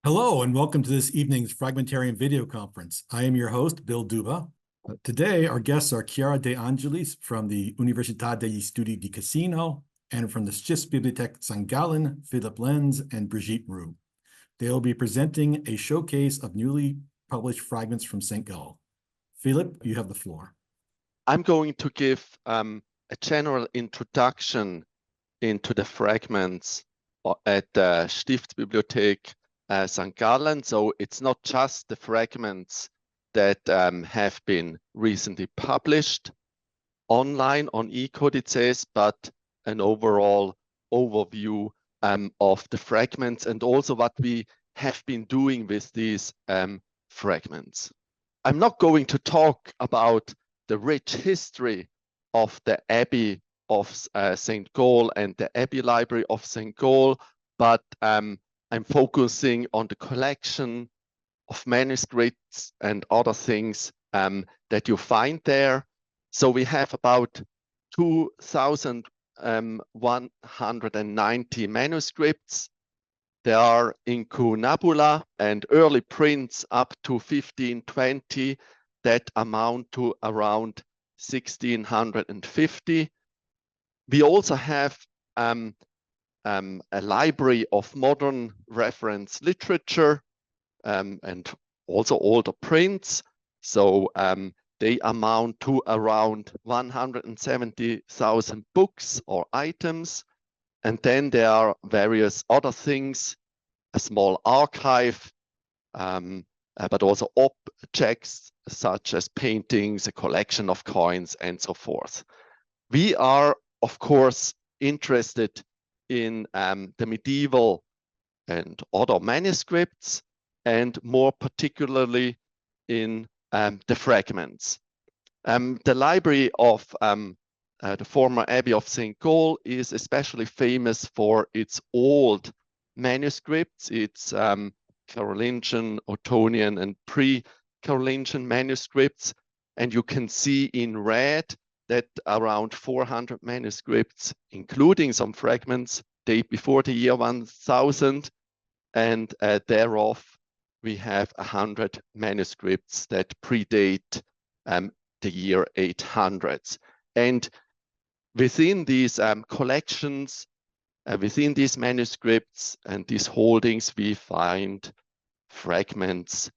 Hello, and welcome to this evening's Fragmentarium Video Conference. I am your host, Bill Duba. Today, our guests are Chiara De Angelis from the Università degli Studi di Cassino and from the Stiftsbibliothek St. Gallen, Philipp Lenz, and Brigitte Roux. They'll be presenting a showcase of newly published fragments from St. Gall. Philipp, you have the floor. I'm going to give a general introduction into the fragments at the Stiftsbibliothek St. Gallen. So it's not just the fragments that have been recently published online on eCodices, but an overall overview of the fragments and also what we have been doing with these fragments. I'm not going to talk about the rich history of the Abbey of St. Gall and the Abbey Library of St. Gall, but I'm focusing on the collection of manuscripts and other things that you find there. So we have about 2,190 manuscripts. There are incunabula and early prints up to 1520 that amount to around 1,650. We also have a library of modern reference literature and also older prints. So they amount to around 170,000 books or items. And then there are various other things, a small archive, but also objects such as paintings, a collection of coins, and so forth. We are, of course, interested in the medieval and other manuscripts, and more particularly in the fragments. The library of the former Abbey of St. Gall is especially famous for its old manuscripts, its Carolingian, Ottonian, and pre-Carolingian manuscripts. And you can see in red that around 400 manuscripts, including some fragments, date before the year 1000, and thereof we have 100 manuscripts that predate the year 800. And within these collections, within these manuscripts and these holdings, we find fragments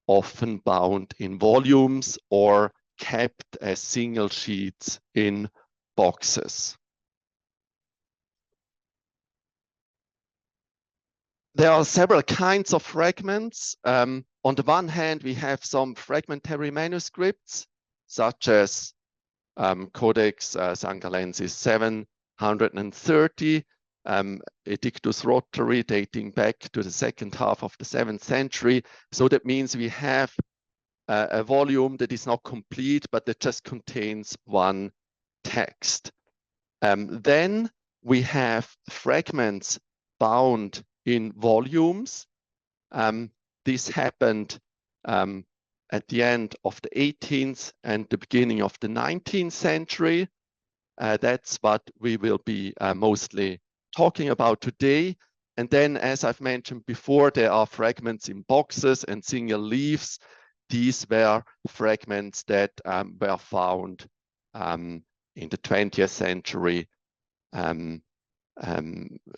often bound in volumes or kept as single sheets in boxes. There are several kinds of fragments. On the one hand, we have some fragmentary manuscripts, such as Codex Sangalensis 730, Edictus Rotary dating back to the second half of the 7th century. So that means we have a volume that is not complete, but that just contains one text. Then we have fragments bound in volumes. This happened at the end of the 18th and the beginning of the 19th century. That's what we will be mostly talking about today. And then, as I've mentioned before, there are fragments in boxes and single leaves. These were fragments that were found in the 20th century.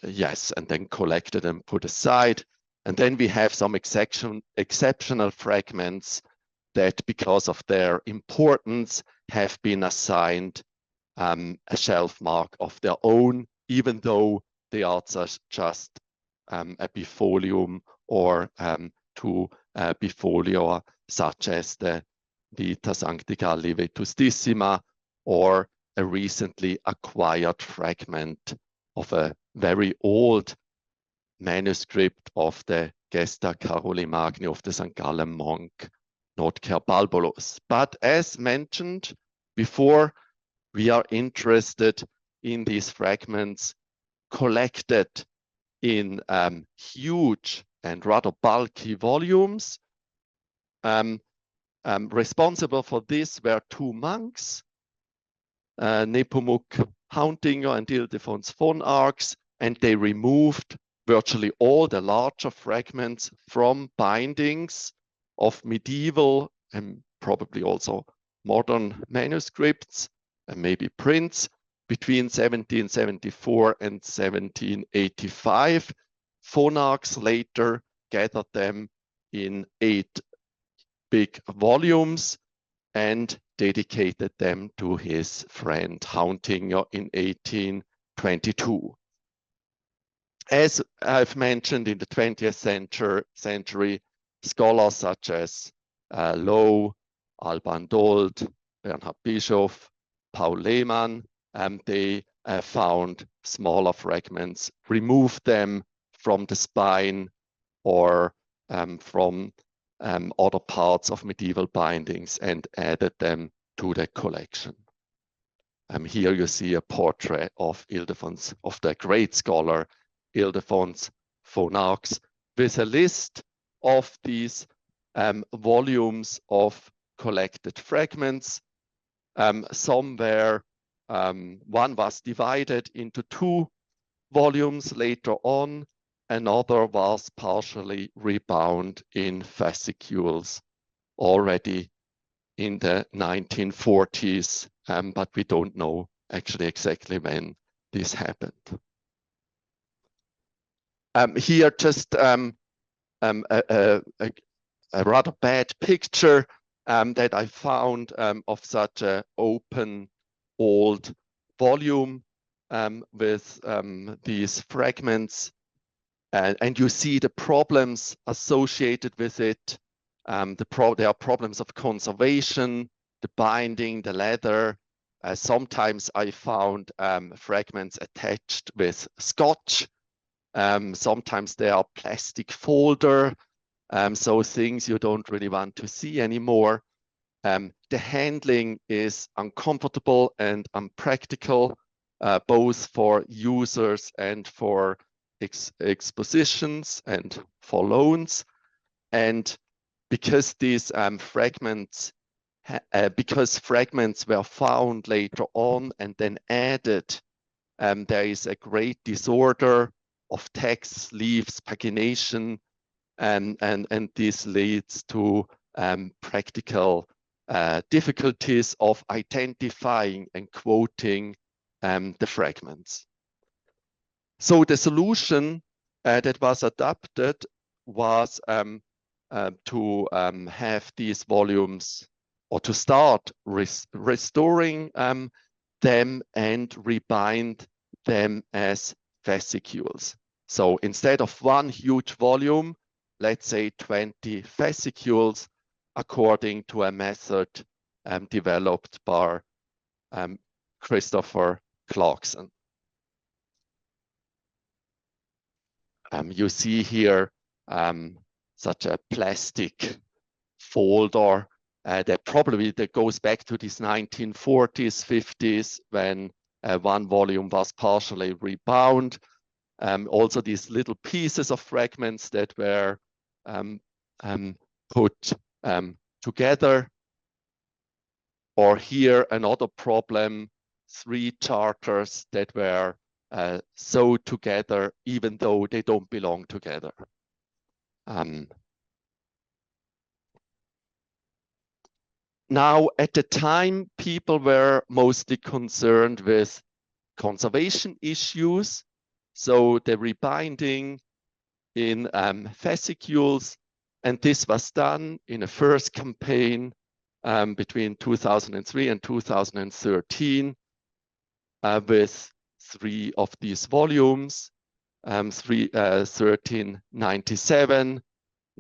Yes, and then collected and put aside. And then we have some exceptional fragments that, because of their importance, have been assigned a shelf mark of their own, even though they are just a bifolium or two bifolia, such as the Vita Sancti Galli Vetustissima, or a recently acquired fragment of a very old manuscript of the Gesta Caroli Magni of the St. Gallen monk, Notker Balbolus. But as mentioned before, we are interested in these fragments collected in huge and rather bulky volumes. Responsible for this were two monks, Nepomunk Hauntinger and Ildefons von Arx, and they removed virtually all the larger fragments from bindings of medieval and probably also modern manuscripts and maybe prints between 1774 and 1785. Von Arx later gathered them in 8 big volumes and dedicated them to his friend Hauntinger in 1822. As I've mentioned, in the 20th century, scholars such as Lowe, Alban Dold, Bernhard Bischoff, Paul Lehmann, they found smaller fragments, removed them from the spine or from other parts of medieval bindings and added them to the collection. Here you see a portrait of Ildefons, of the great scholar Ildefons von Arx, with a list of these volumes of collected fragments. Some were, one was divided into 2 volumes later on, another was partially rebound in fascicules already in the 1940s, but we don't know actually exactly when this happened. Here just a rather bad picture that I found of such an open old volume with these fragments. And you see the problems associated with it. There are problems of conservation, the binding, the leather. Sometimes I found fragments attached with scotch. Sometimes they are plastic folder, so things you don't really want to see anymore. The handling is uncomfortable and unpractical, both for users and for expositions and for loans. And because these fragments were found later on and then added, there is a great disorder of text, leaves, pagination, and this leads to practical difficulties of identifying and quoting the fragments. So the solution that was adopted was to have these volumes, or to start restoring them and rebind them as fascicules. So instead of one huge volume, let's say 20 fascicules, according to a method developed by Christopher Clarkson. You see here such a plastic folder that goes back to these 1940s, 50s, when one volume was partially rebound. Also these little pieces of fragments that were put together. Or here another problem, 3 charters that were sewed together even though they don't belong together. Now, at the time, people were mostly concerned with conservation issues. So the rebinding in fascicules, and this was done in a first campaign between 2003 and 2013 with 3 of these volumes, 1397,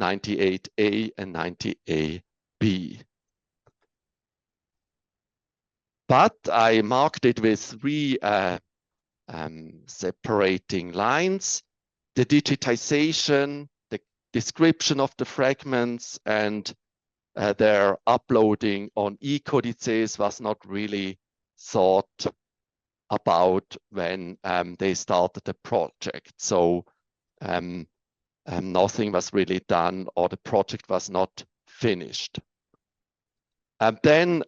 98A, and 98B. But I marked it with 3 separating lines: the digitization, the description of the fragments, and their uploading on e-codices was not really thought about when they started the project. So nothing was really done, or the project was not finished. And then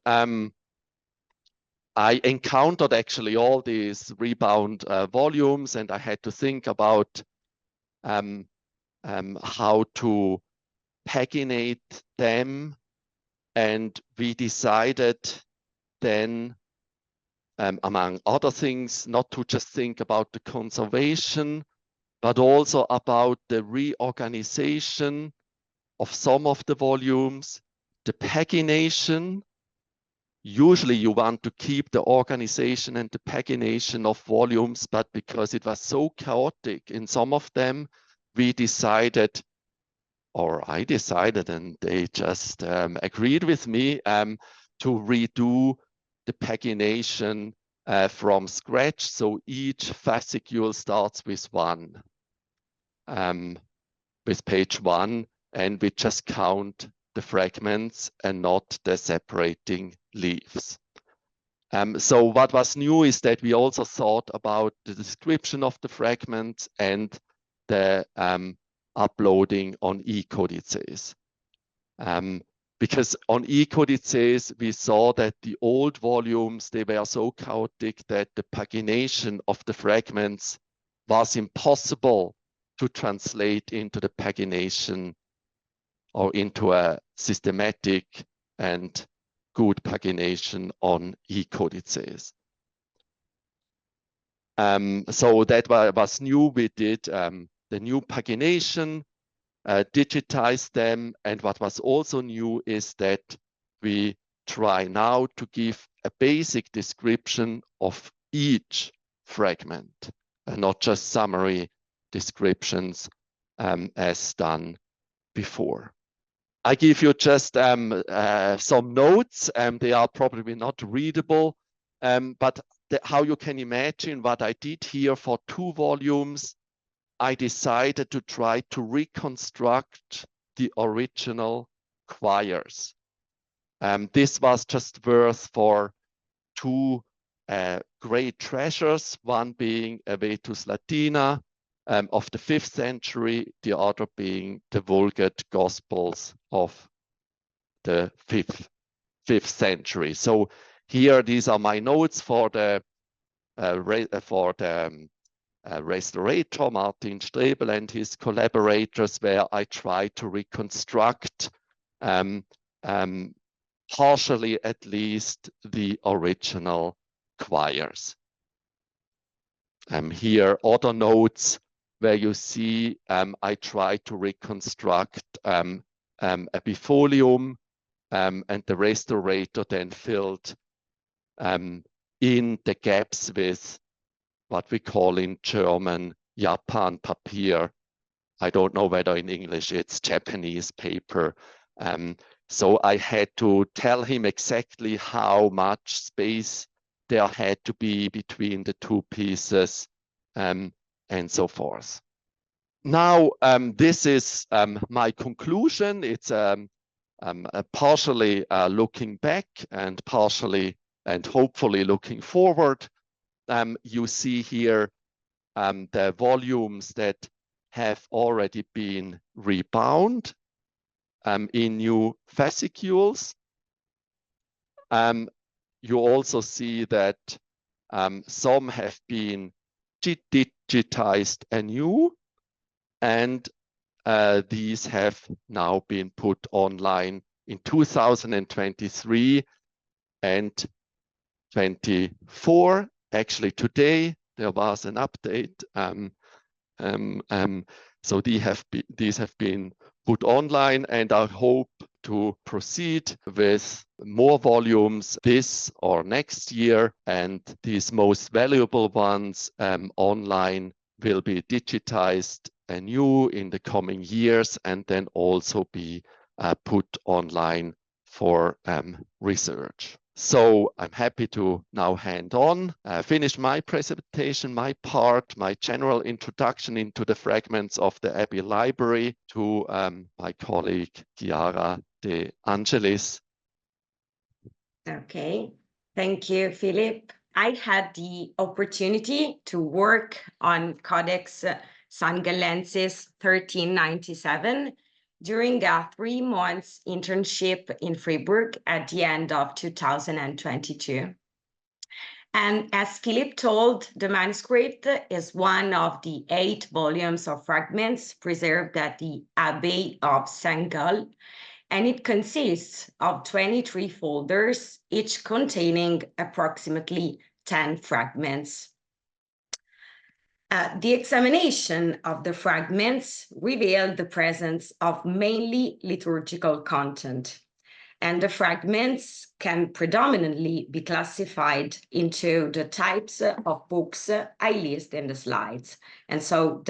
I encountered actually all these rebound volumes, and I had to think about how to paginate them, and we decided then, among other things, not to just think about the conservation, but also about the reorganization of some of the volumes, the pagination. Usually you want to keep the organization and the pagination of volumes, but because it was so chaotic in some of them, we decided, or I decided, and they just agreed with me, to redo the pagination from scratch. So each fascicule starts with page 1, and we just count the fragments and not the separating leaves. So what was new is that we also thought about the description of the fragments and the uploading on e-codices. Because on e-codices, we saw that the old volumes, they were so chaotic that the pagination of the fragments was impossible to translate into the pagination or into a systematic and good pagination on e-codices. So that was new. We did the new pagination, digitize them, and what was also new is that we try now to give a basic description of each fragment, and not just summary descriptions as done before. I give you just some notes. They are probably not readable, but how you can imagine what I did here for 2 volumes, I decided to try to reconstruct the original choirs. This was just worth for 2 great treasures, one being a Vetus Latina of the 5th century, the other being the Vulgate Gospels of the 5th century. So here, these are my notes for the restorator Martin Strebel and his collaborators, where I try to reconstruct partially at least the original choirs. Here other notes where you see I try to reconstruct a bifolium, and the restorator then filled in the gaps with what we call in German Japan Papier. I don't know whether in English it's Japanese paper. So I had to tell him exactly how much space there had to be between the 2 pieces, and so forth. Now, this is my conclusion. It's partially looking back and partially and hopefully looking forward. You see here the volumes that have already been rebound in new fascicules. You also see that some have been digitized anew, and these have now been put online in 2023 and 24. Actually, today there was an update. So these have been put online, and I hope to proceed with more volumes this or next year, and these most valuable ones online will be digitized anew in the coming years, and then also be put online for research. So I'm happy to now hand on, finish my presentation, my part, my general introduction into the fragments of the Abbey Library to my colleague, Chiara De Angelis. Okay, thank you, Philipp. I had the opportunity to work on Codex St. Gallensis 1397 during a 3-month internship in Freiburg at the end of 2022. And as Philipp told, the manuscript is one of the 8 volumes of fragments preserved at the Abbey of St. Gall, and it consists of 23 folders, each containing approximately 10 fragments. The examination of the fragments revealed the presence of mainly liturgical content, and the fragments can predominantly be classified into the types of books I list in the slides. And so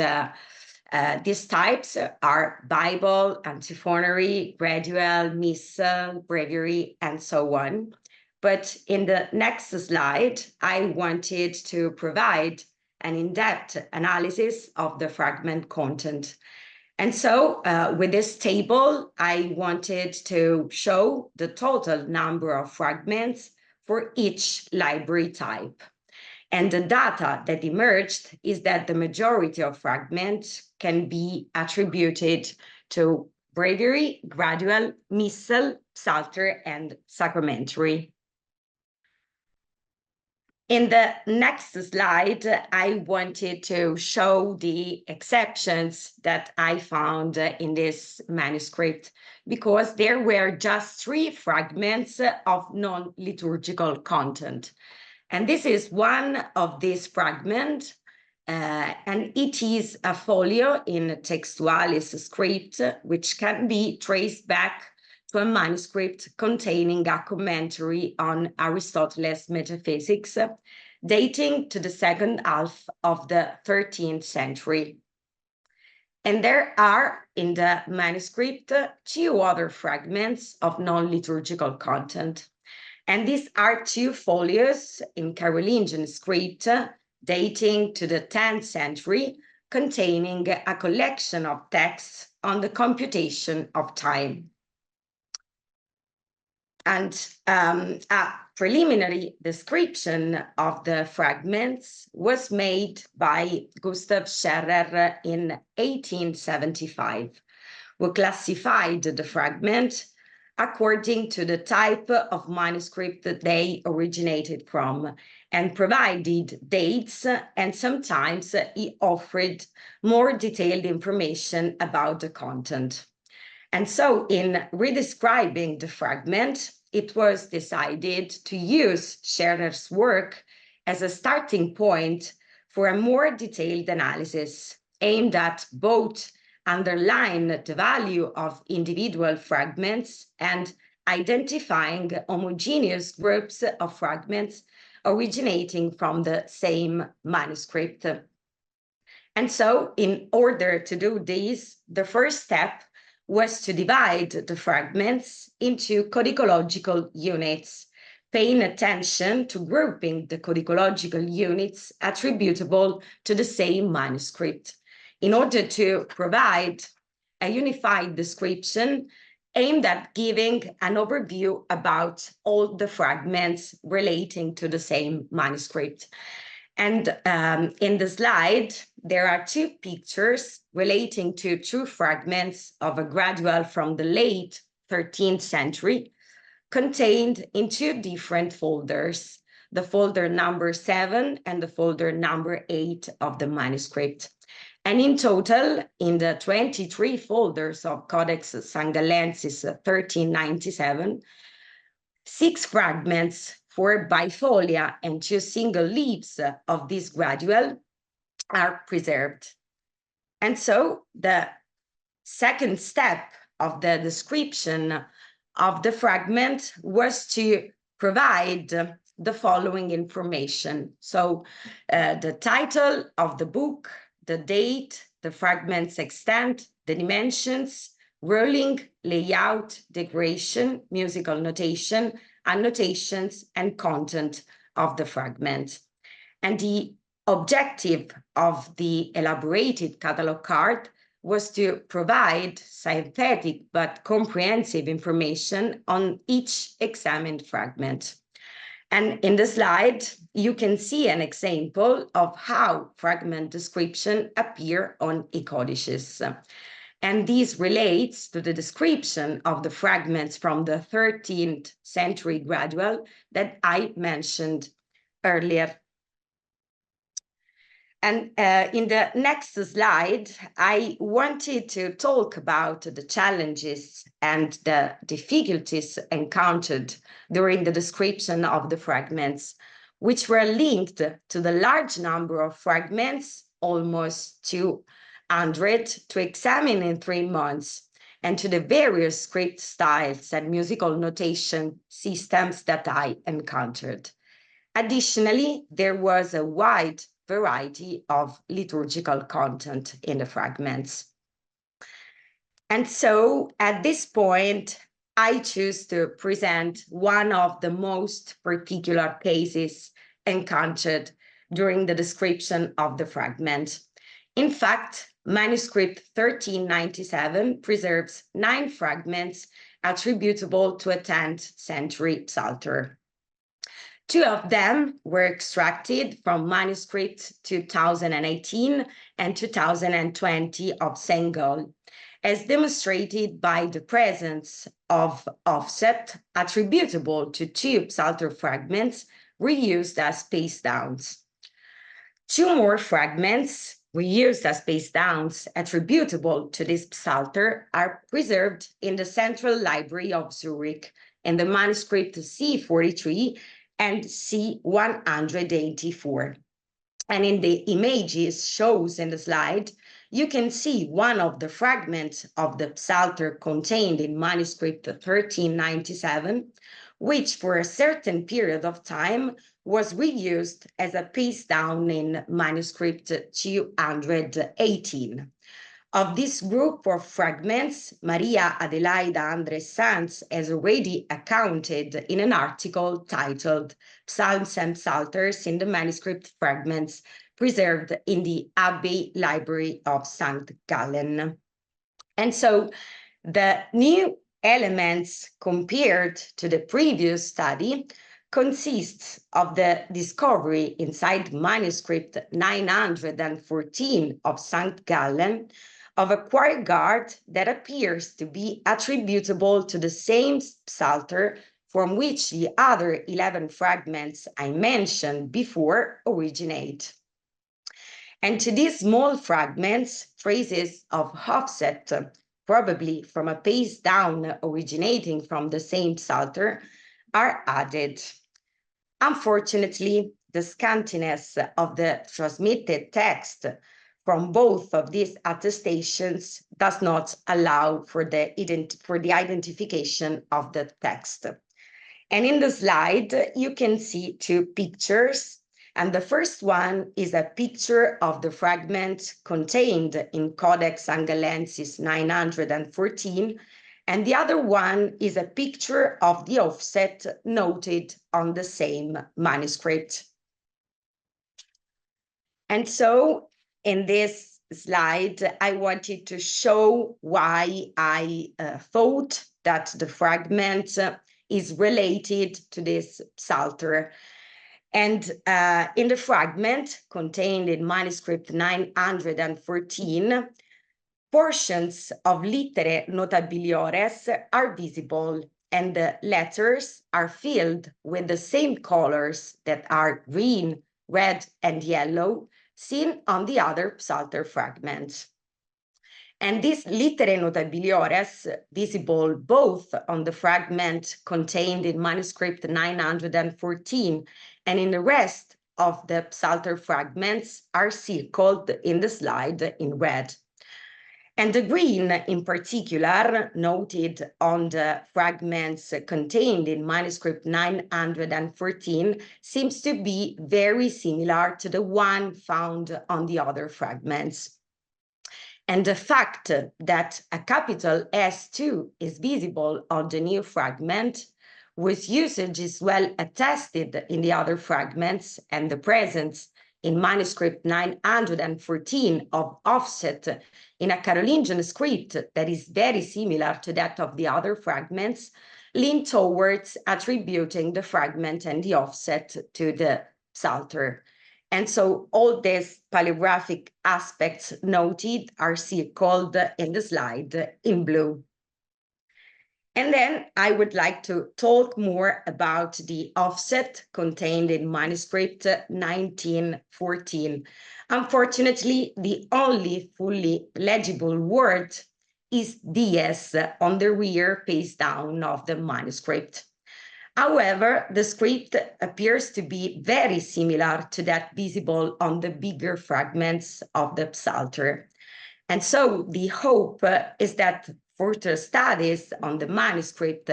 these types are Bible, antiphonary, gradual, missal, breviary, and so on. But in the next slide, I wanted to provide an in-depth analysis of the fragment content. And so with this table, I wanted to show the total number of fragments for each library type. And the data that emerged is that the majority of fragments can be attributed to breviary, gradual, missal, psalter, and sacramentary. In the next slide, I wanted to show the exceptions that I found in this manuscript, because there were just 3 fragments of non-liturgical content. And this is one of these fragments, and it is a folio in textualis script, which can be traced back to a manuscript containing a commentary on Aristotle's metaphysics, dating to the second half of the 13th century. And there are in the manuscript 2 other fragments of non-liturgical content. And these are 2 folios in Carolingian script dating to the 10th century, containing a collection of texts on the computation of time. And a preliminary description of the fragments was made by Gustav Scherrer in 1875, who classified the fragment according to the type of manuscript that they originated from, and provided dates, and sometimes he offered more detailed information about the content. And so in redescribing the fragment, it was decided to use Scherrer's work as a starting point for a more detailed analysis aimed at both underlying the value of individual fragments and identifying homogeneous groups of fragments originating from the same manuscript. And so in order to do this, the first step was to divide the fragments into codicological units, paying attention to grouping the codicological units attributable to the same manuscript, in order to provide a unified description aimed at giving an overview about all the fragments relating to the same manuscript. And in the slide, there are 2 pictures relating to 2 fragments of a gradual from the late 13th century, contained in 2 different folders, the folder number 7 and the folder number 8 of the manuscript. And in total, in the 23 folders of Codex Sangallensis 1397, 6 fragments for bifolia and 2 single leaves of this gradual are preserved. And so the second step of the description of the fragment was to provide the following information. So the title of the book, the date, the fragment's extent, the dimensions, ruling, layout, decoration, musical notation, annotations, and content of the fragment. And the objective of the elaborated catalog card was to provide synthetic but comprehensive information on each examined fragment. And in the slide, you can see an example of how fragment description appear on e-codices. And this relates to the description of the fragments from the 13th century gradual that I mentioned earlier. And in the next slide, I wanted to talk about the challenges and the difficulties encountered during the description of the fragments, which were linked to the large number of fragments, almost 200, to examine in 3 months, and to the various script styles and musical notation systems that I encountered. Additionally, there was a wide variety of liturgical content in the fragments. And so at this point, I choose to present one of the most particular cases encountered during the description of the fragment. In fact, manuscript 1397 preserves 9 fragments attributable to a 10th century psalter. 2 of them were extracted from manuscript 2018 and 2020 of St. Gall, as demonstrated by the presence of offset attributable to 2 psalter fragments reused as space downs. 2 more fragments reused as space downs attributable to this psalter are preserved in the Central Library of Zurich in the manuscript C43 and C184. And in the images shown in the slide, you can see one of the fragments of the psalter contained in manuscript 1397, which for a certain period of time was reused as a paste down in manuscript 218. Of this group of fragments, Maria Adelaida Andres Sanz has already accounted in an article titled Psalms and Psalters in the Manuscript Fragments preserved in the Abbey Library of St. Gallen. And so the new elements compared to the previous study consists of the discovery inside manuscript 914 of St. Gallen of a choir guard that appears to be attributable to the same psalter from which the other 11 fragments I mentioned before originate. And to these small fragments, traces of offset, probably from a paste down originating from the same psalter, are added. Unfortunately, the scantiness of the transmitted text from both of these attestations does not allow for the identification of the text. And in the slide, you can see 2 pictures. And the first one is a picture of the fragment contained in Codex Angellensis 914. And the other one is a picture of the offset noted on the same manuscript. And so in this slide, I wanted to show why I thought that the fragment is related to this psalter. And in the fragment contained in manuscript 914, portions of littere notabiliores are visible, and the letters are filled with the same colors that are green, red, and yellow, seen on the other psalter fragments. And these littere notabiliores, visible both on the fragment contained in manuscript 914 and in the rest of the psalter fragments, are circled in the slide in red. And the green, in particular, noted on the fragments contained in manuscript 914, seems to be very similar to the one found on the other fragments. And the fact that a capital S2 is visible on the new fragment, whose usage is well attested in the other fragments, and the presence in manuscript 914 of offset in a Carolingian script that is very similar to that of the other fragments, lean towards attributing the fragment and the offset to the psalter. And so all these paleographic aspects noted are circled in the slide in blue. And then I would like to talk more about the offset contained in manuscript 1914. Unfortunately, the only fully legible word is dies on the rear page down of the manuscript. However, the script appears to be very similar to that visible on the bigger fragments of the Psalter. And so the hope is that further studies on the manuscript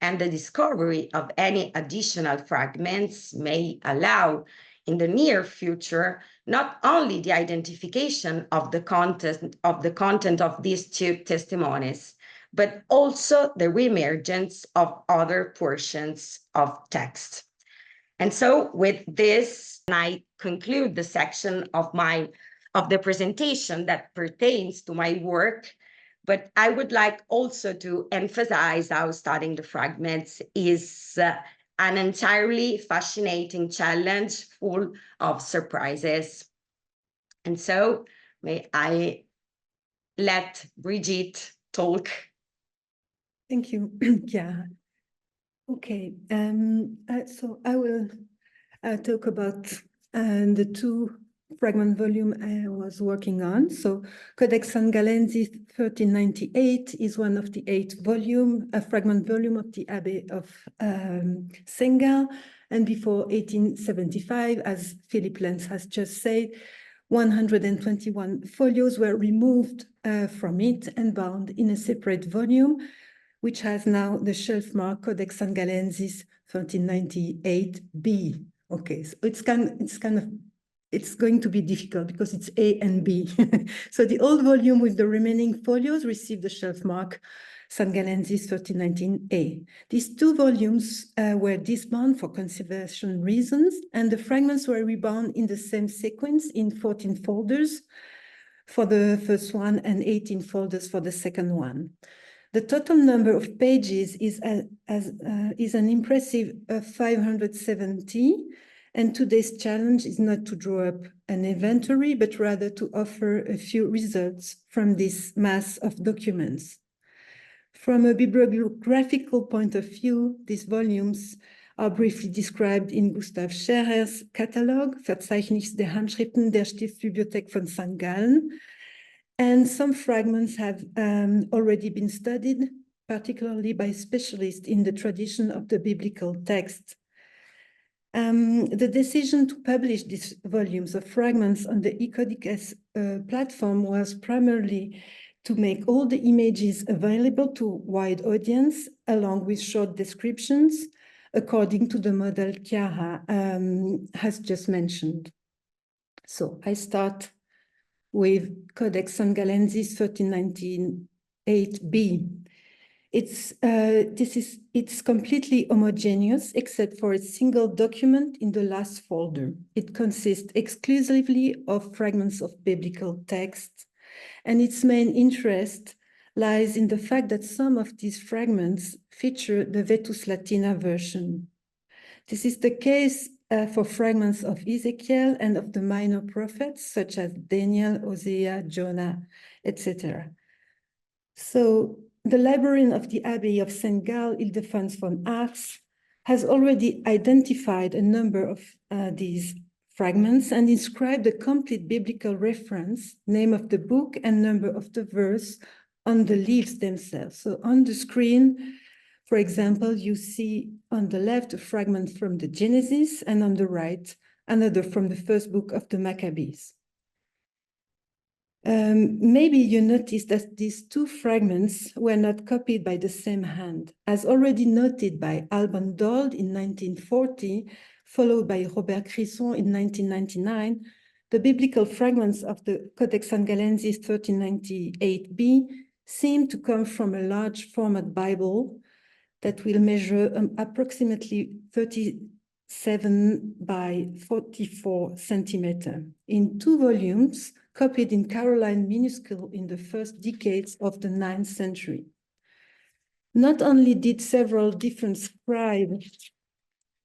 and the discovery of any additional fragments may allow in the near future not only the identification of the content of these two testimonies, but also the reemergence of other portions of text. And so with this, I conclude the section of the presentation that pertains to my work, but I would like also to emphasize how studying the fragments is an entirely fascinating challenge full of surprises. And so may I let Brigitte talk. Thank you, Chiara. Okay, so I will talk about the two fragment volume I was working on. So Codex Sangallensis 1398 is one of the 8 volume, a fragment volume of the Abbey of St. Gall. And before 1875, as Philipp Lenz has just said, 121 folios were removed from it and bound in a separate volume, which has now the shelf mark Codex Sangallensis 1398b. Okay, so it's going to be difficult because it's A and B. So the old volume with the remaining folios received the shelf mark Sangallensis 1319a. These two volumes were disbound for conservation reasons, and the fragments were rebound in the same sequence in 14 folders for the first one and 18 folders for the second one. The total number of pages is an impressive 570, and today's challenge is not to draw up an inventory, but rather to offer a few results from this mass of documents. From a bibliographical point of view, these volumes are briefly described in Gustav Scherer's catalog, Verzeichnis der Handschriften der Stiftsbibliothek von St. Gallen, and some fragments have already been studied, particularly by specialists in the tradition of the biblical text. The decision to publish these volumes of fragments on the eCodicS platform was primarily to make all the images available to a wide audience, along with short descriptions, according to the model Chiara has just mentioned. So I start with Codex Sangallensis 1398b. It's completely homogeneous except for a single document in the last folder. It consists exclusively of fragments of biblical texts, and its main interest lies in the fact that some of these fragments feature the Vetus Latina version. This is the case for fragments of Ezekiel and of the minor prophets, such as Daniel, Hosea, Jonah, etc. So the librarian of the Abbey of St. Gall, Ildefons von Arx, has already identified a number of these fragments and inscribed a complete biblical reference, name of the book and number of the verse on the leaves themselves. So on the screen, for example, you see on the left a fragment from the Genesis and on the right, another from the first book of the Maccabees. Maybe you noticed that these two fragments were not copied by the same hand. As already noted by Alban Dold in 1940, followed by Robert Crisson in 1999, the biblical fragments of the Codex Sangallensis 1398b seem to come from a large format Bible that will measure approximately 37 by 44 centimeters in 2 volumes, copied in Caroline minuscule in the first decades of the 9th century. Not only did several different scribes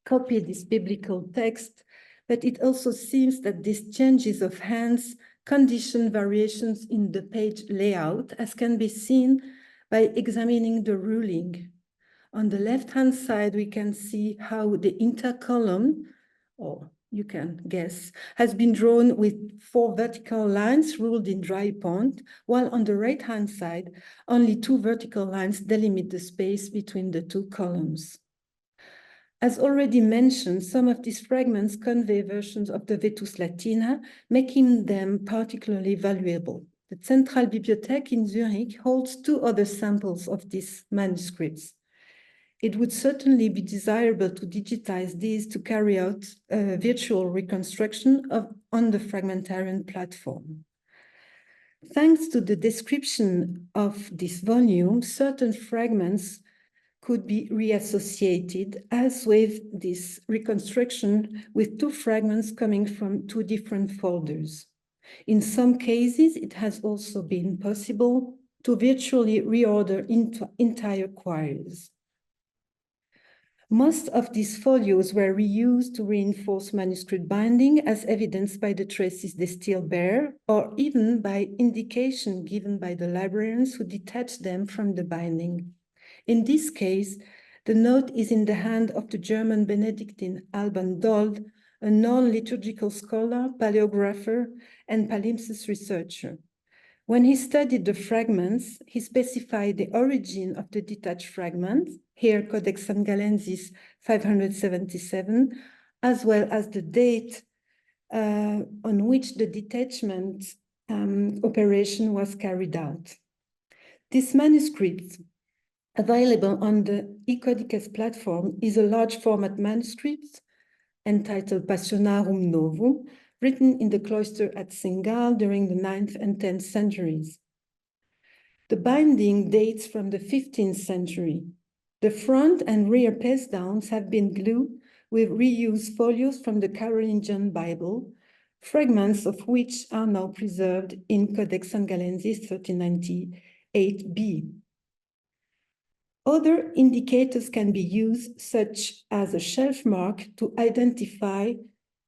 copy this biblical text, but it also seems that these changes of hands condition variations in the page layout, as can be seen by examining the ruling. On the left-hand side, we can see how the intercolumn, or you can guess, has been drawn with 4 vertical lines ruled in dry point, while on the right-hand side, only 2 vertical lines delimit the space between the 2 columns. As already mentioned, some of these fragments convey versions of the Vetus Latina, making them particularly valuable. The Zentralbibliothek in Zurich holds 2 other samples of these manuscripts. It would certainly be desirable to digitize these to carry out a virtual reconstruction on the Fragmentarium platform. Thanks to the description of this volume, certain fragments could be reassociated, as with this reconstruction, with 2 fragments coming from 2 different folders. In some cases, it has also been possible to virtually reorder into entire quires. Most of these folios were reused to reinforce manuscript binding, as evidenced by the traces they still bear, or even by indication given by the librarians who detached them from the binding. In this case, the note is in the hand of the German Benedictine Alban Dold, a non-liturgical scholar, paleographer, and palimpsest researcher. When he studied the fragments, he specified the origin of the detached fragment, here Codex Sangalensis 577, as well as the date on which the detachment operation was carried out. This manuscript, available on the eCodicus platform, is a large format manuscript entitled Passionarum Novum, written in the cloister at St. Gall during the 9th and 10th centuries. The binding dates from the 15th century. The front and rear pass downs have been glued with reused folios from the Carolingian Bible, fragments of which are now preserved in Codex Sangalensis 1398b. Other indicators can be used, such as a shelf mark, to identify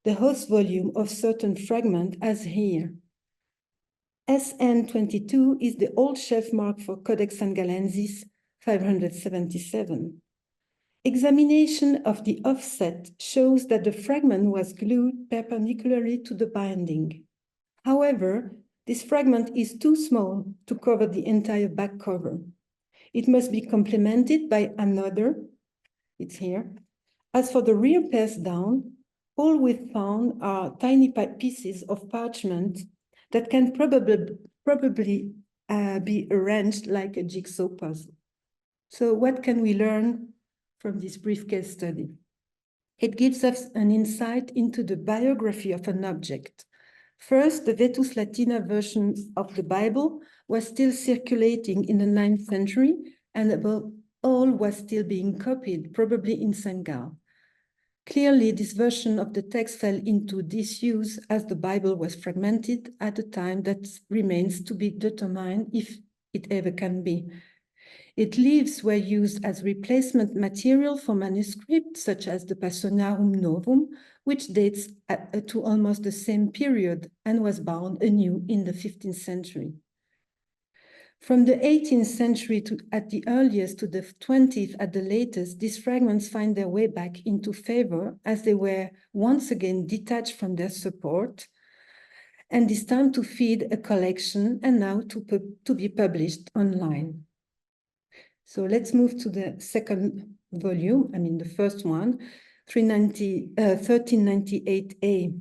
the host volume of certain fragment, as here. SN22 is the old shelf mark for Codex Sangalensis 577. Examination of the offset shows that the fragment was glued perpendicularly to the binding. However, this fragment is too small to cover the entire back cover. It must be complemented by another, it's here. As for the rear pass down, all we've found are tiny pieces of parchment that can probably be arranged like a jigsaw puzzle. So what can we learn from this brief case study? It gives us an insight into the biography of an object. First, the Vetus Latina version of the Bible was still circulating in the 9th century, and above all was still being copied, probably in St. Gall. Clearly, this version of the text fell into disuse as the Bible was fragmented at a time that remains to be determined if it ever can be. Its leaves were used as replacement material for manuscripts such as the Passionarum Novum, which dates to almost the same period and was bound anew in the 15th century. From the 18th century at the earliest to the 20th at the latest, these fragments find their way back into favor as they were once again detached from their support, and this time to feed a collection and now to be published online. So let's move to the second volume, the first one, 1398a,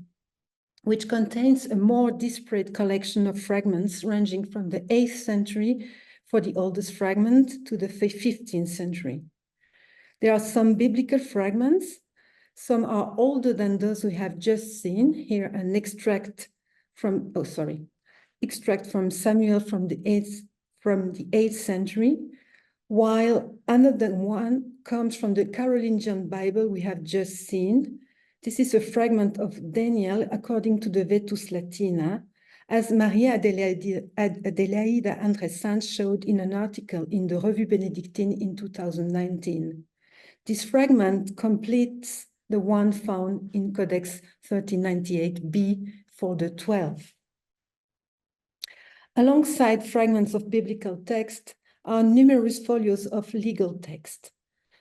which contains a more disparate collection of fragments ranging from the 8th century for the oldest fragment to the 15th century. There are some biblical fragments. Some are older than those we have just seen. Here, an extract from Samuel from the 8th century, while another one comes from the Carolingian Bible we have just seen. This is a fragment of Daniel according to the Vetus Latina, as Maria Adelaida André-Sanz showed in an article in the Revue Benedictine in 2019. This fragment completes the one found in Codex 1398b for the 12th. Alongside fragments of biblical text are numerous folios of legal text.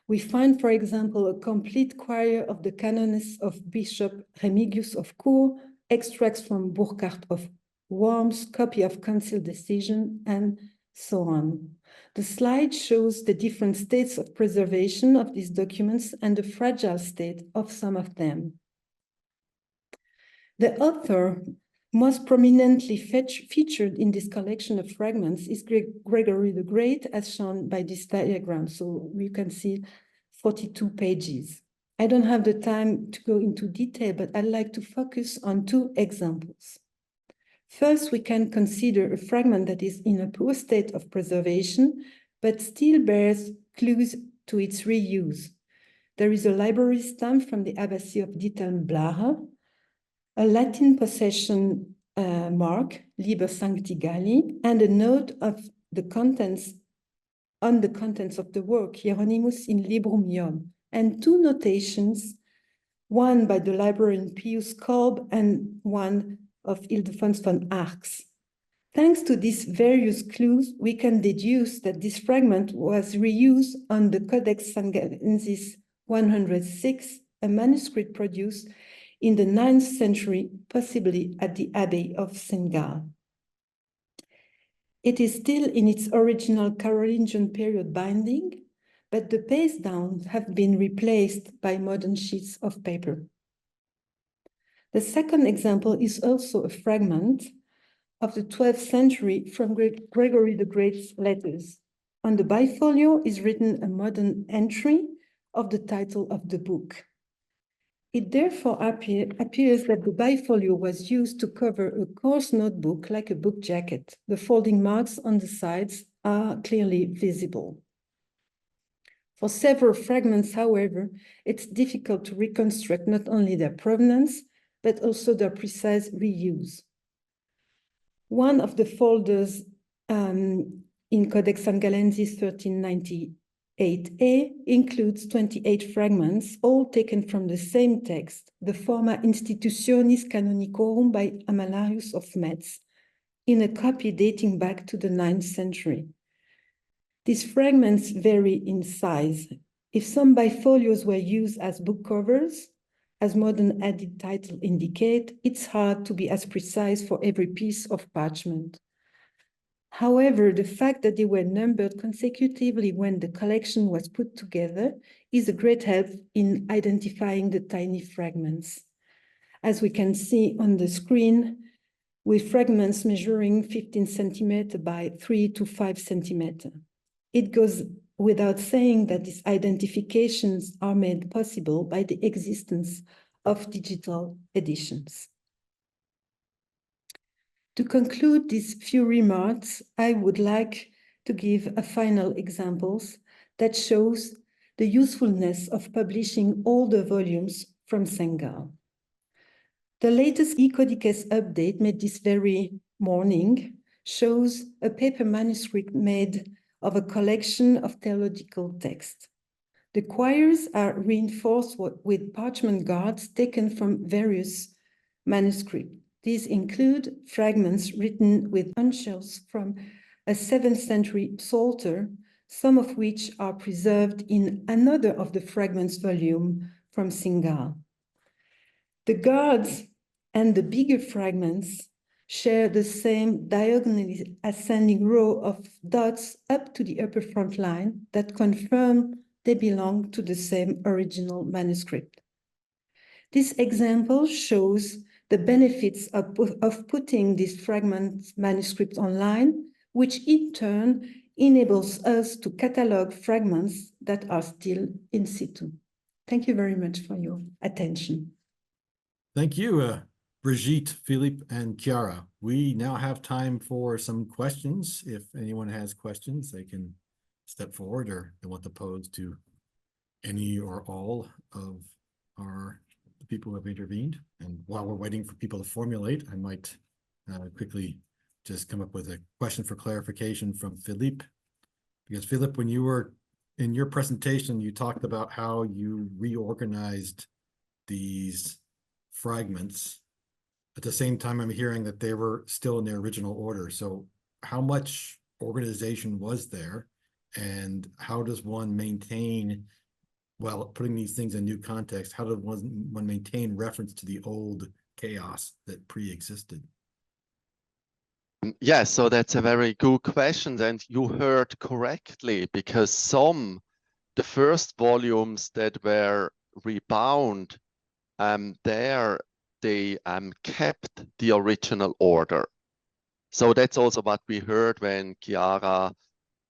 We find, for example, a complete choir of the canons of Bishop Remigius of Tours, extracts from Burchard of Worms, copy of council decision, and so on. The slide shows the different states of preservation of these documents and the fragile state of some of them. The author most prominently featured in this collection of fragments is Gregory the Great, as shown by this diagram. So you can see 42 pages. I don't have the time to go into detail, but I'd like to focus on two examples. First, we can consider a fragment that is in a poor state of preservation, but still bears clues to its reuse. There is a library stamp from the Abbacy of Ditteln-Blahe, a Latin possession mark, Liber Sancti Galli, and a note of the contents on the contents of the work, Hieronymus in Librum Iom, and two notations, one by the librarian Pius Kolb and one of Ildefons von Arx. Thanks to these various clues, we can deduce that this fragment was reused on the Codex Sangallensis 106, a manuscript produced in the 9th century, possibly at the Abbey of St. Gall. It is still in its original Carolingian period binding, but the paste downs have been replaced by modern sheets of paper. The second example is also a fragment of the 12th century from Gregory the Great's letters. On the bifolio is written a modern entry of the title of the book. It therefore appears that the bifolio was used to cover a coarse notebook like a book jacket. The folding marks on the sides are clearly visible. For several fragments, however, it's difficult to reconstruct not only their provenance, but also their precise reuse. One of the folders in Codex Sangallensis 1398a includes 28 fragments, all taken from the same text, the Forma Institutionis Canonicorum by Amalarius of Metz, in a copy dating back to the 9th century. These fragments vary in size. If some bifolios were used as book covers, as modern added titles indicate, it's hard to be as precise for every piece of parchment. However, the fact that they were numbered consecutively when the collection was put together is a great help in identifying the tiny fragments. As we can see on the screen, with fragments measuring 15 centimeters by 3 to 5 centimeters. It goes without saying that these identifications are made possible by the existence of digital editions. To conclude these few remarks, I would like to give a final examples that shows the usefulness of publishing all the volumes from St. Gall. The latest eCodices update made this very morning shows a paper manuscript made of a collection of theological texts. The quires are reinforced with parchment guards taken from various manuscripts. These include fragments written with uncials from a 7th century psalter, some of which are preserved in another of the fragments volume from St. Gall. The guards and the bigger fragments share the same diagonally ascending row of dots up to the upper front line that confirm they belong to the same original manuscript. This example shows the benefits of putting these fragment manuscripts online, which in turn enables us to catalog fragments that are still in situ. Thank you very much for your attention. Thank you, Brigitte, Philipp, and Chiara. We now have time for some questions. If anyone has questions, they can step forward or they want to pose to any or all of the people who have intervened. And while we're waiting for people to formulate, I might quickly just come up with a question for clarification from Philipp. Because Philipp, when you were in your presentation, you talked about how you reorganized these fragments. At the same time, I'm hearing that they were still in their original order. So how much organization was there? And how does one maintain while putting these things in new context, how does one maintain reference to the old chaos that pre-existed? Yes, so that's a very good question, and you heard correctly, because the first volumes that were rebound, there they kept the original order. So that's also what we heard when Chiara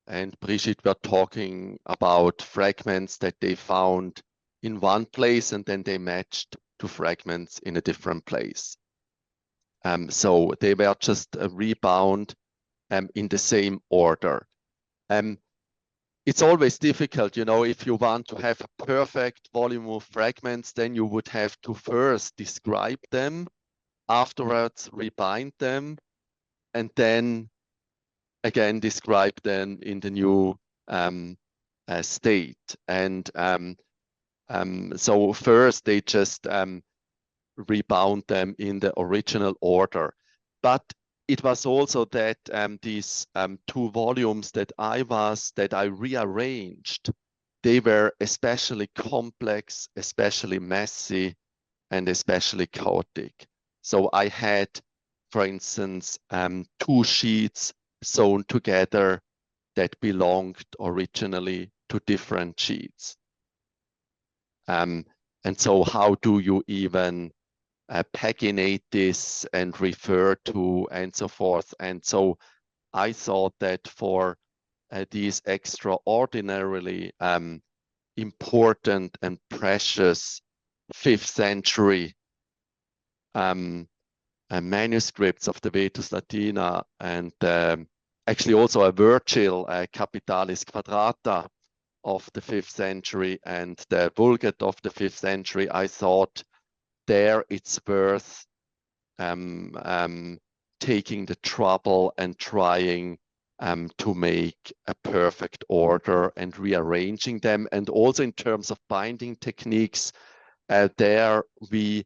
and Brigitte were talking about fragments that they found in one place and then they matched to fragments in a different place. So they were just a rebound in the same order. It's always difficult, you know, if you want to have a perfect volume of fragments, then you would have to first describe them, afterwards rebind them, and then again describe them in the new state. And so first they just rebound them in the original order. But it was also that these two volumes that I rearranged, they were especially complex, especially messy, and especially chaotic. So I had, for instance, two sheets sewn together that belonged originally to different sheets. And so how do you even paginate this and refer to and so forth? And so I thought that for these extraordinarily important and precious 5th century manuscripts of the Vetus Latina, and actually also a Virgil Capitalis Quadrata of the 5th century and the Vulgate of the 5th century, I thought there it's worth taking the trouble and trying to make a perfect order and rearranging them. And also in terms of binding techniques, there we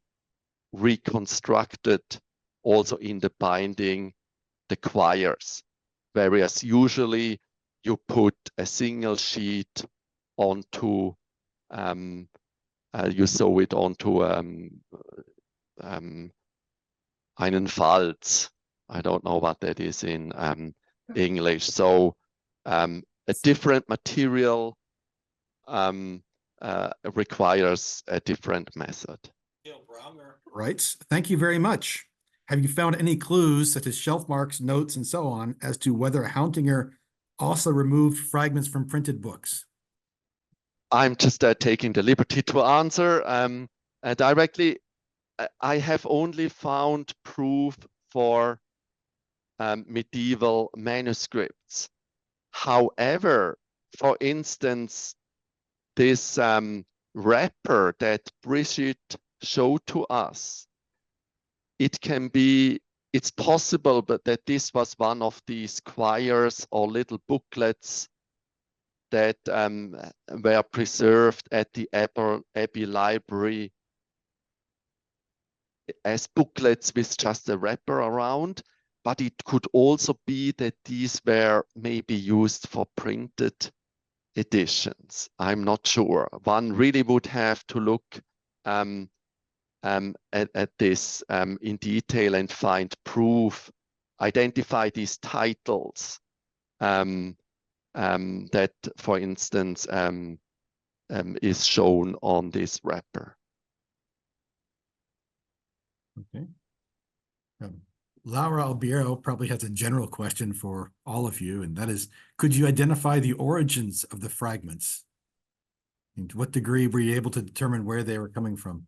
reconstructed also in the binding the quires, whereas usually you put a single sheet onto, you sew it onto einen Falz. I don't know what that is in English. So a different material requires a different method. Right. Thank you very much. Have you found any clues, such as shelf marks, notes, and so on, as to whether Hauntinger also removed fragments from printed books? I'm just taking the liberty to answer directly. I have only found proof for medieval manuscripts. However, for instance, this wrapper that Brigitte showed to us, it's possible but that this was one of these quires or little booklets that were preserved at the Abbey Library as booklets with just a wrapper around, but it could also be that these were maybe used for printed editions. I'm not sure. One really would have to look at this in detail and find proof, identify these titles that, for instance, is shown on this wrapper. Okay. Laura Albiero probably has a general question for all of you, and that is, could you identify the origins of the fragments? And to what degree were you able to determine where they were coming from?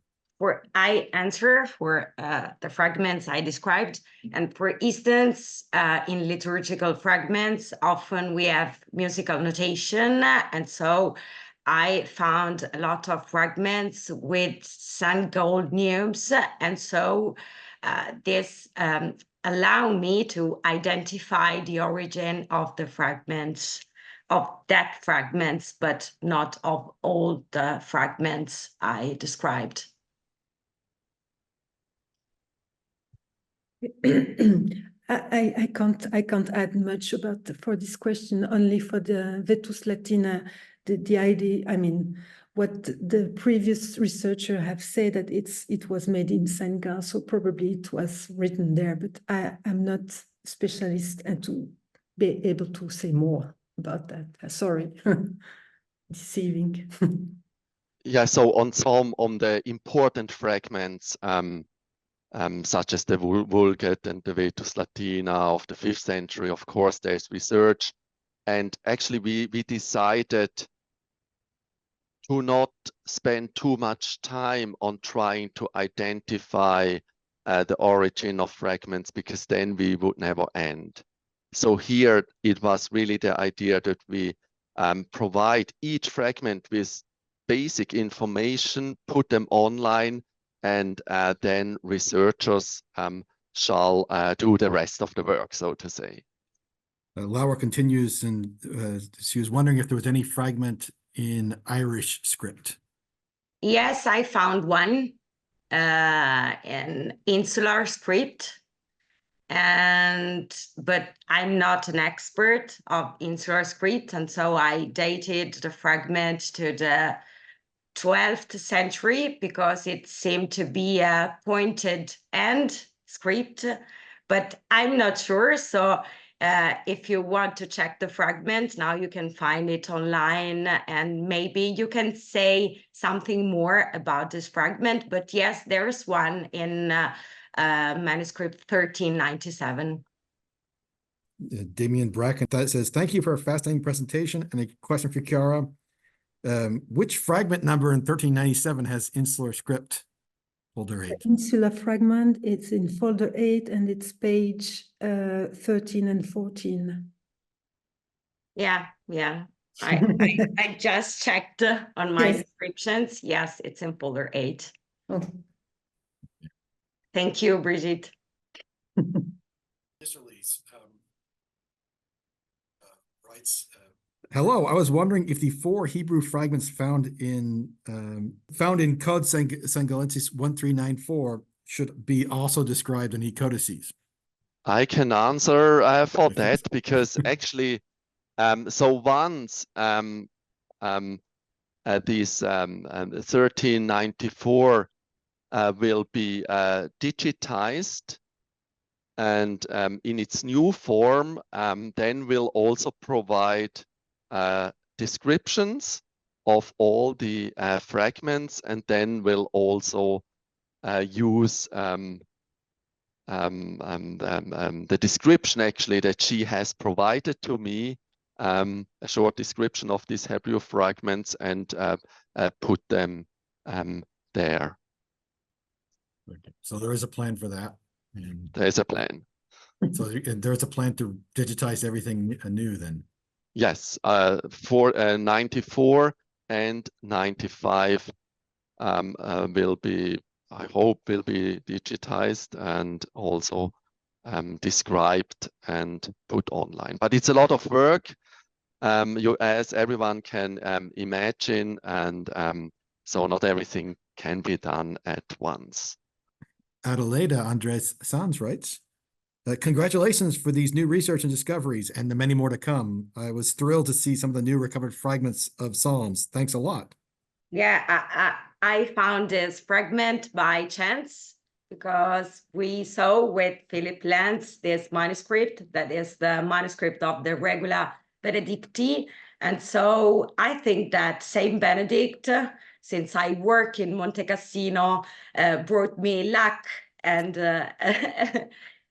I answer for the fragments I described. And for instance, in liturgical fragments, often we have musical notation. And so I found a lot of fragments with St. Gall neumes. And so this allowed me to identify the origin of the fragments, of that fragments, but not of all the fragments I described. I can't add much about for this question, only for the Vetus Latina, the idea, I mean, what the previous researcher have said that it was made in St. Gall, so probably it was written there, but I'm not specialist and to be able to say more about that. Sorry, deceiving. Yeah, so on the important fragments, such as the Vulgate and the Vetus Latina of the 5th century, of course, there's research. And actually, we decided to not spend too much time on trying to identify the origin of fragments, because then we would never end. So here it was really the idea that we provide each fragment with basic information, put them online, and then researchers shall do the rest of the work, so to say. Laura continues, and she was wondering if there was any fragment in Irish script. Yes, I found one in insular script, but I'm not an expert of insular script, and so I dated the fragment to the 12th century because it seemed to be a pointed end script, but I'm not sure. So if you want to check the fragment, now you can find it online, and maybe you can say something more about this fragment. But yes, there's one in manuscript 1397. Damien Bracken says, thank you for a fascinating presentation, and a question for Chiara. Which fragment number in 1397 has insular script? Folder 8. Insular fragment, it's in folder 8 and it's page 13 and 14. Yeah. I just checked on my descriptions. Yes, it's in folder 8. Oh. Thank you, Brigitte. This release writes, hello, I was wondering if the 4 Hebrew fragments found in Code Sangalensis 1394 should be also described in e-codices. I can answer for that, because actually, so once these 1394 will be digitized and in its new form, then we'll also provide descriptions of all the fragments, and then we'll also use the description actually that she has provided to me, a short description of these Hebrew fragments, and put them there. Okay. So there is a plan for that. And there's a plan. So there's a plan to digitize everything anew then. Yes, for 94 and 95 will be, I hope, will be digitized and also described and put online. But it's a lot of work, as everyone can imagine, and so not everything can be done at once. Adelaida Andres Sanz writes, congratulations for these new research and discoveries and the many more to come. I was thrilled to see some of the new recovered fragments of Psalms. Thanks a lot. Yeah, I found this fragment by chance because we saw with Philipp Lenz this manuscript that is the manuscript of the Regula Benedicti. And so I think that Saint Benedict, since I work in Monte Cassino, brought me luck, and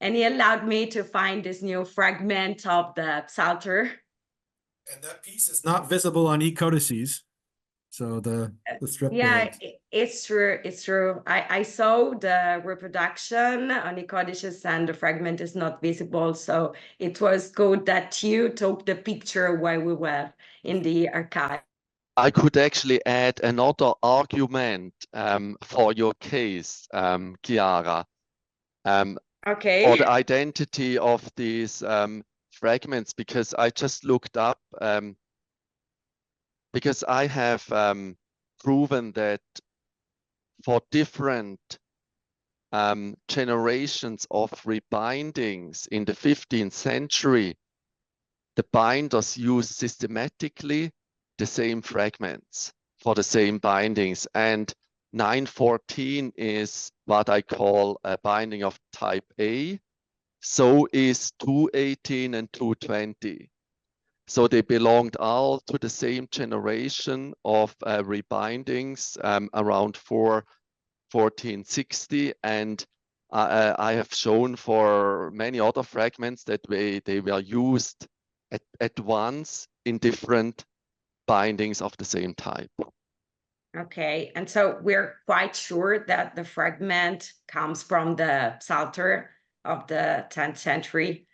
and he allowed me to find this new fragment of the Psalter. And that piece is not visible on e-codices. So the strip. Yeah, it's true. It's true. I saw the reproduction on the codices and the fragment is not visible. So it was good that you took the picture while we were in the archive. I could actually add another argument for your case, Chiara. Okay. Or the identity of these fragments, because I just looked up, because I have proven that for different generations of rebindings in the 15th century, the binders use systematically the same fragments. for the same bindings. And 914 is what I call a binding of type A. So is 218 and 220. So they belonged all to the same generation of rebindings around 1460. And I have shown for many other fragments that they were used at once in different bindings of the same type. Okay, and so we're quite sure that the fragment comes from the Psalter of the 10th century.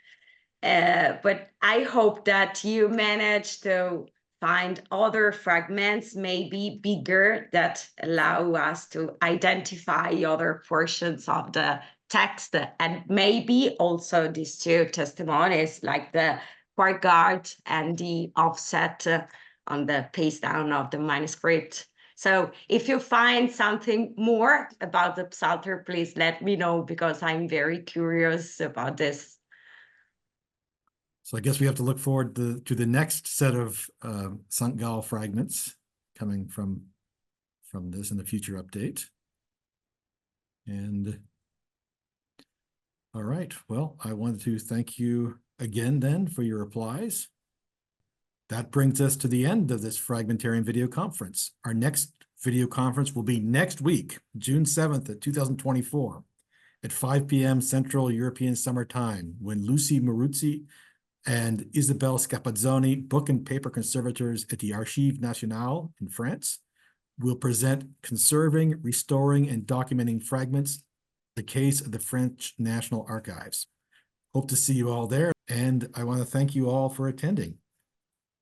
But I hope that you manage to find other fragments, maybe bigger, that allow us to identify other portions of the text, and maybe also these two testimonies, like the Quargard and the offset on the paste down of the manuscript. So if you find something more about the Psalter, please let me know, because I'm very curious about this. So I guess we have to look forward to the next set of St. Gall fragments coming from this in the future update. And all right, well, I wanted to thank you again then for your replies. That brings us to the end of this Fragmentarium Video Conference. Our next video conference will be next week, June 7th, 2024, at 5 p.m. Central European Summer Time, when Lucy Maruzzi and Isabelle Scapazzoni, book and paper conservators at the Archives Nationales in France, will present Conserving, Restoring, and Documenting Fragments, the Case of the French National Archives. Hope to see you all there, and I want to thank you all for attending.